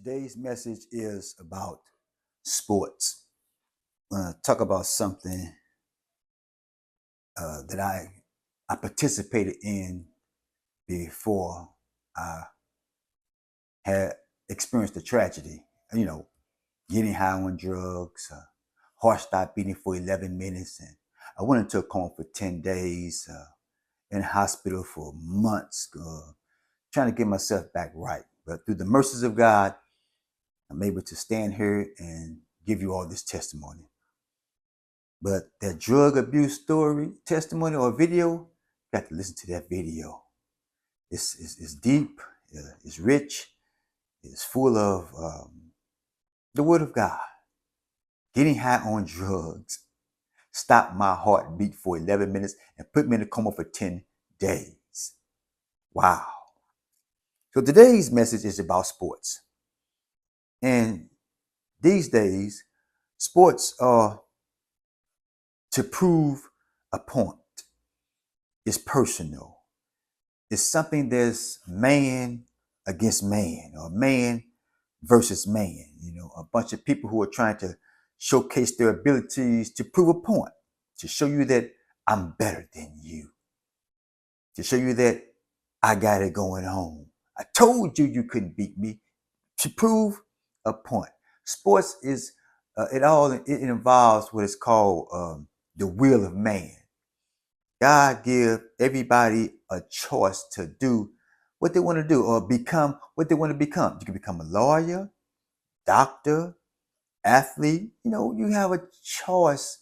Today's message is about sports. I'm going to talk about something that I participated in before I had experienced the tragedy. You know, getting high on drugs, heart stopped beating for 11 minutes, and I went into a coma for 10 days, in hospital for months, trying to get myself back right. But through the mercies of God, I'm able to stand here and give you all this testimony. But that drug abuse story, testimony, or video, you got to listen to that video. It's deep, it's rich, it's full of the Word of God. Getting high on drugs stopped my heartbeat for 11 minutes and put me in a coma for 10 days. Wow. So today's message is about sports. And these days, sports are to prove a point. It's personal. It's something that's man against man or man versus man. A bunch of people who are trying to showcase their abilities to prove a point, to show you that I'm better than you, to show you that I got it going on. I told you you couldn't beat me, to prove a point. Sports is it involves what is called the will of man. God give everybody a choice to do what they want to do or become what they want to become. You can become a lawyer, doctor, athlete. You have a choice.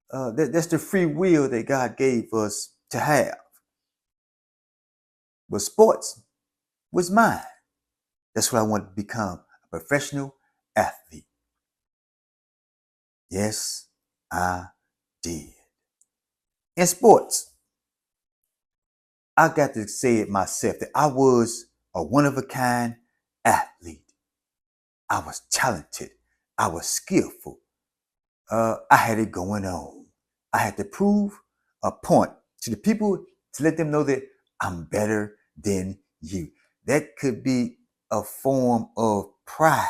That's the free will that God gave us to have. But sports was mine. That's what I wanted to become, a professional athlete. Yes, I did. In sports, I got to say it myself that I was a one of a kind athlete. I was talented. I was skillful. I had it going on. I had to prove a point to the people to let them know that I'm better than you. That could be a form of pride.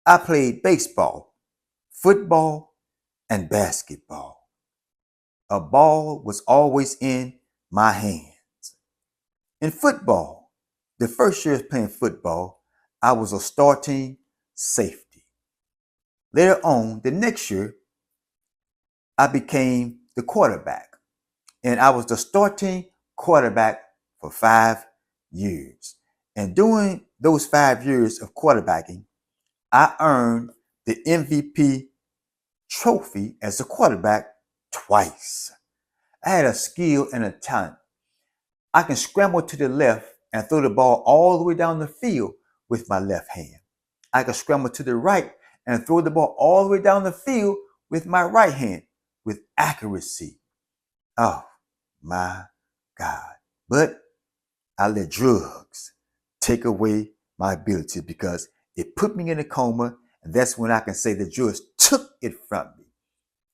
I played baseball, football, and basketball. A ball was always in my hands. In football, the first year of playing football, I was a starting safety. Later on, the next year, I became the quarterback, and I was the starting quarterback for 5 years. And during those 5 years of quarterbacking, I earned the MVP trophy as a quarterback twice. I had a skill and a talent. I can scramble to the left and throw the ball all the way down the field with my left hand. I can scramble to the right and throw the ball all the way down the field with my right hand with accuracy. Oh my God. But I let drugs take away my ability because it put me in a coma, and that's when I can say the drugs took it from me.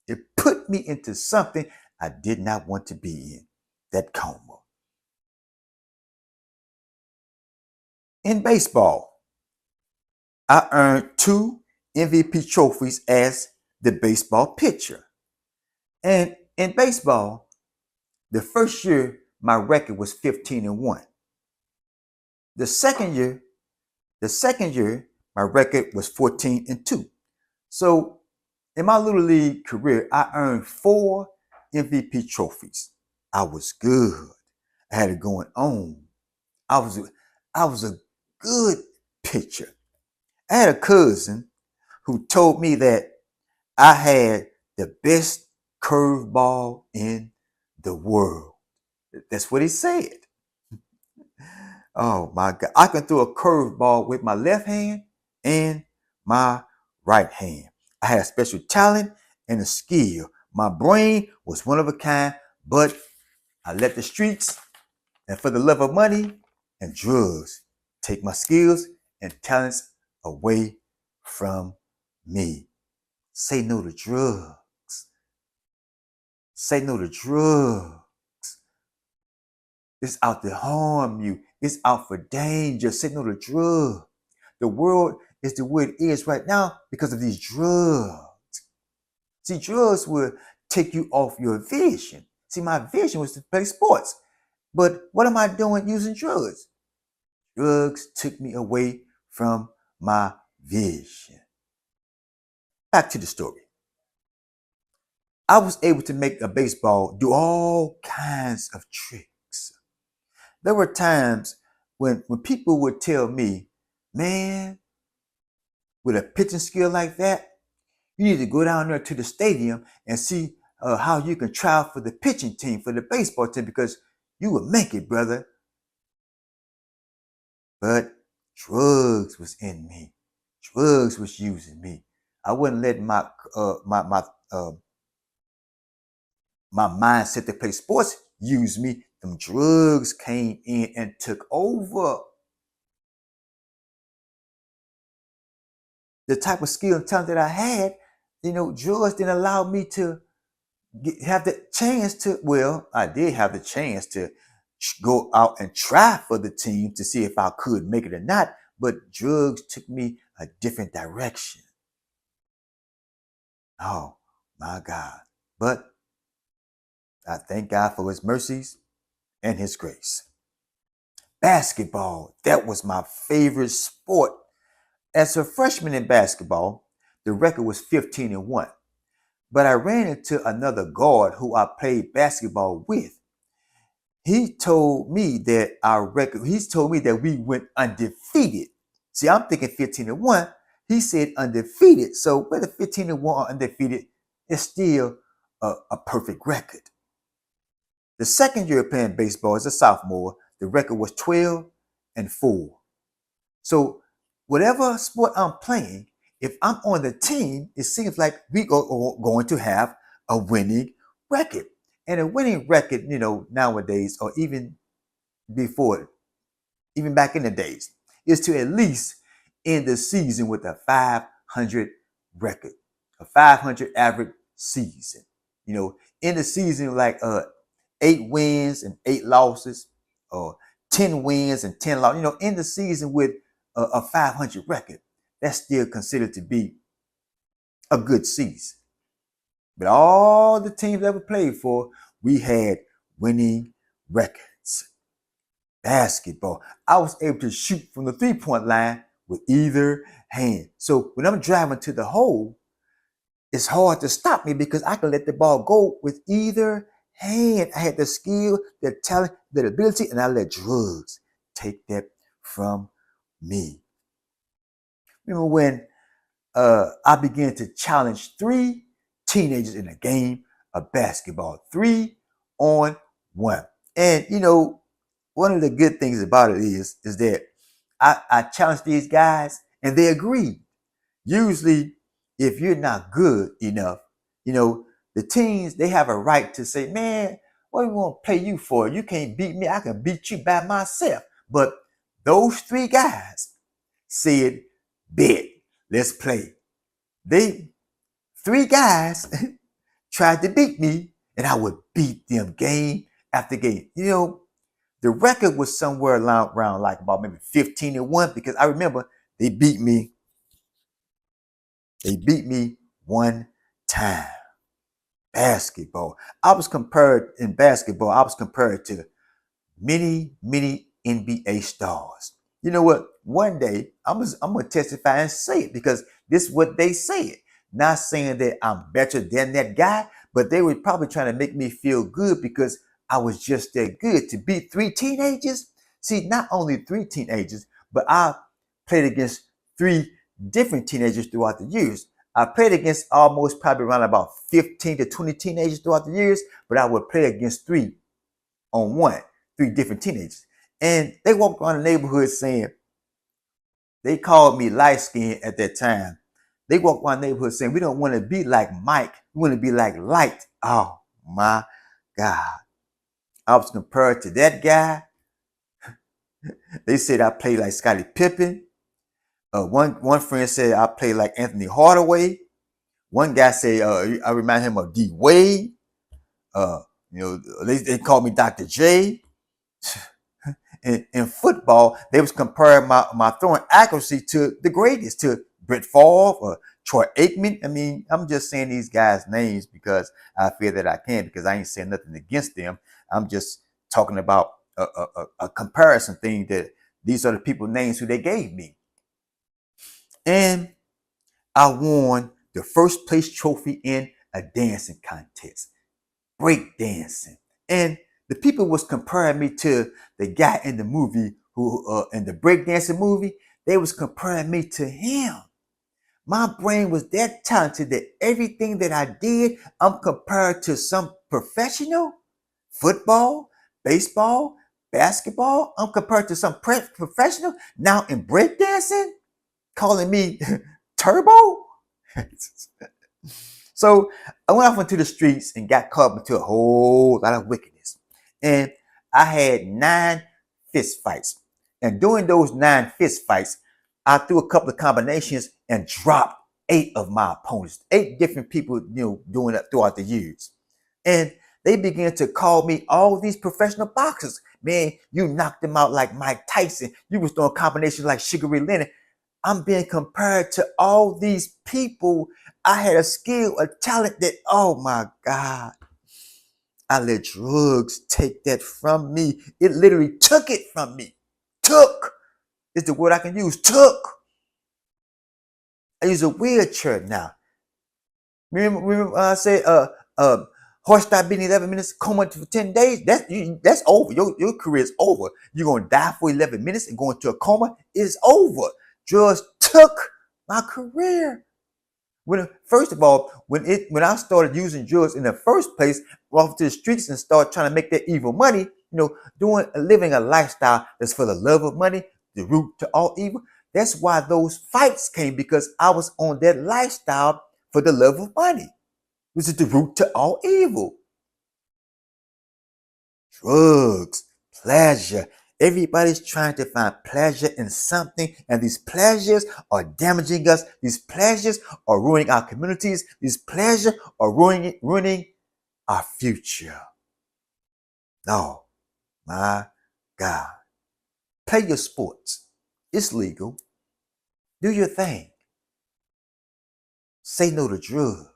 It put me into something I did not want to be in, that coma. In baseball, I earned 2 MVP trophies as the baseball pitcher. And in baseball, the first year my record was 15-1. The second year, my record was 14-2. So in my little league career, I earned 4 MVP trophies. I was good. I had it going on. I was a good pitcher. I had a cousin who told me that I had the best curveball in the world. That's what he said. Oh my God. I can throw a curveball with my left hand and my right hand. I had a special talent and a skill. My brain was one of a kind, but I let the streets and for the love of money and drugs take my skills and talents away from me. Say no to drugs. Say no to drugs. It's out to harm you. is out for danger. Say no to drugs. The world is the way it is right now because of these drugs. See, drugs will take you off your vision. See, my vision was to play sports. But what am I doing using drugs? Drugs took me away from my vision. Back to the story. I was able to make a baseball do all kinds of tricks. There were times when people would tell me, man, with a pitching skill like that, you need to go down there to the stadium and see how you can try out for the pitching team, for the baseball team, because you will make it, brother. But drugs was in me. Drugs was using me. I wouldn't let my mindset to play sports use me. Them drugs came in and took over. The type of skill and talent that I had, drugs didn't allow me to have the chance to, well, I did have the chance to go out and try for the team to see if I could make it or not, but drugs took me a different direction. Oh my God. But I thank God for his mercies and his grace. Basketball, that was my favorite sport. As a freshman in basketball, the record was 15-1. But I ran into another guard who I played basketball with. He told me that we went undefeated. See, I'm thinking 15-1. He said undefeated. So whether 15-1 or undefeated, it's still a perfect record. The second year playing baseball as a sophomore, the record was 12-4. So whatever sport I'm playing, if I'm on the team, it seems like we are going to have a winning record. And a winning record, nowadays, or even before, even back in the days, is to at least end the season with a 500 record, a 500 average season. In the season like 8 wins and 8 losses, or 10 wins and 10 losses. In the season with a 500 record, that's still considered to be a good season. But all the teams that we played for, we had winning records. Basketball, I was able to shoot from the 3-point line with either hand. So when I'm driving to the hole, it's hard to stop me because I can let the ball go with either hand. I had the skill, the talent, the ability, and I let drugs take that from me. Remember when I began to challenge 3 teenagers in a game of basketball, 3-on-1. And one of the good things about it is that I challenged these guys and they agreed. Usually, if you're not good enough, the teams, they have a right to say, man, what do we want to play you for? You can't beat me. I can beat you by myself. But those 3 guys said, bet, let's play. 3 guys tried to beat me, and I would beat them game after game. The record was somewhere around like about maybe 15-1 because I remember they beat me. They beat me one time. Basketball. I was compared to many, many NBA stars. You know what? One day I'm gonna testify and say it because this is what they said. Not saying that I'm better than that guy, but they were probably trying to make me feel good because I was just that good to beat 3 teenagers. See, not only 3 teenagers, but I played against 3 different teenagers throughout the years. I played against almost probably around about 15 to 20 teenagers throughout the years, but I would play against 3-on-1, 3 different teenagers. And they walked around the neighborhood saying, they called me light skinned at that time. They walked around the neighborhood saying, we don't want to be like Mike. We want to be like Light. Oh my God. I was compared to that guy. They said I played like Scottie Pippen. One friend said I played like Anthony Hardaway. One guy said I remind him of D Wade. They called me Dr. J. in football, they was comparing my throwing accuracy to the greatest, to Brett Favre or Troy Aikman. I mean, I'm just saying these guys' names because I feel that I can, because I ain't saying nothing against them. I'm just talking about a comparison thing, that these are the people names who they gave me. And I won the first place trophy in a dancing contest, break dancing. And the people was comparing me to the guy in the movie who in the breakdancing movie. They was comparing me to him. My brain was that talented that everything that I did, I'm compared to some professional. Football, baseball, basketball. I'm compared to some professional. Now in breakdancing, calling me Turbo. So I went off into the streets and got caught up into a whole lot of wickedness. And I had 9 fist fights. And during those 9 fist fights, I threw a couple of combinations and dropped 8 of my opponents, 8 different people, doing that throughout the years. And they began to call me all these professional boxers. Man, you knocked them out like Mike Tyson. You was doing combinations like Sugar Ray Leonard. I'm being compared to all these people. I had a skill, a talent that, oh my God, I let drugs take that from me. It literally took it from me. Took is the word I can use. Took. I use a wheelchair now. Remember when I said horse stop beating 11 minutes, coma for 10 days? That's over. Your career is over. You're gonna die for 11 minutes and go into a coma. It's over. Drugs took my career. First of all, when I started using drugs in the first place, off to the streets and started trying to make that evil money, living a lifestyle that's for the love of money, the root to all evil. That's why those fights came, because I was on that lifestyle for the love of money, which is the root to all evil. Drugs, pleasure. Everybody's trying to find pleasure in something, and these pleasures are damaging us. These pleasures are ruining our communities. These pleasures are ruining our future. No, my God. Play your sports. It's legal. Do your thing. Say no to drugs.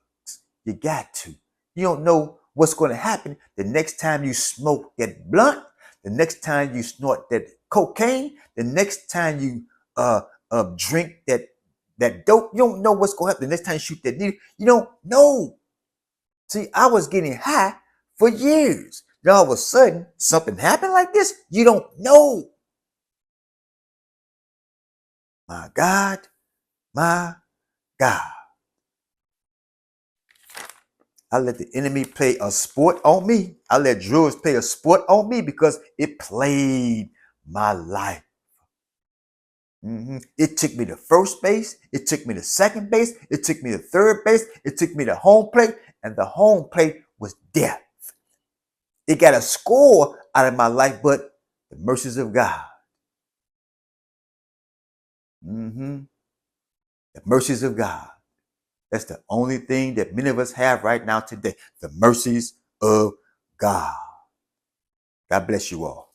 You got to. You don't know what's going to happen the next time you smoke that blunt, the next time you snort that cocaine, the next time you drink that dope. You don't know what's going to happen the next time you shoot that needle. You don't know. See, I was getting high for years. Then all of a sudden, something happened like this. You don't know. My God, my God. I let the enemy play a sport on me. I let drugs play a sport on me because it played my life. It took me to first base. It took me to second base. It took me to third base. It took me to home plate. And the home plate was death. It got a score out of my life, but the mercies of God. The mercies of God. That's the only thing that many of us have right now today. The mercies of God. God bless you all.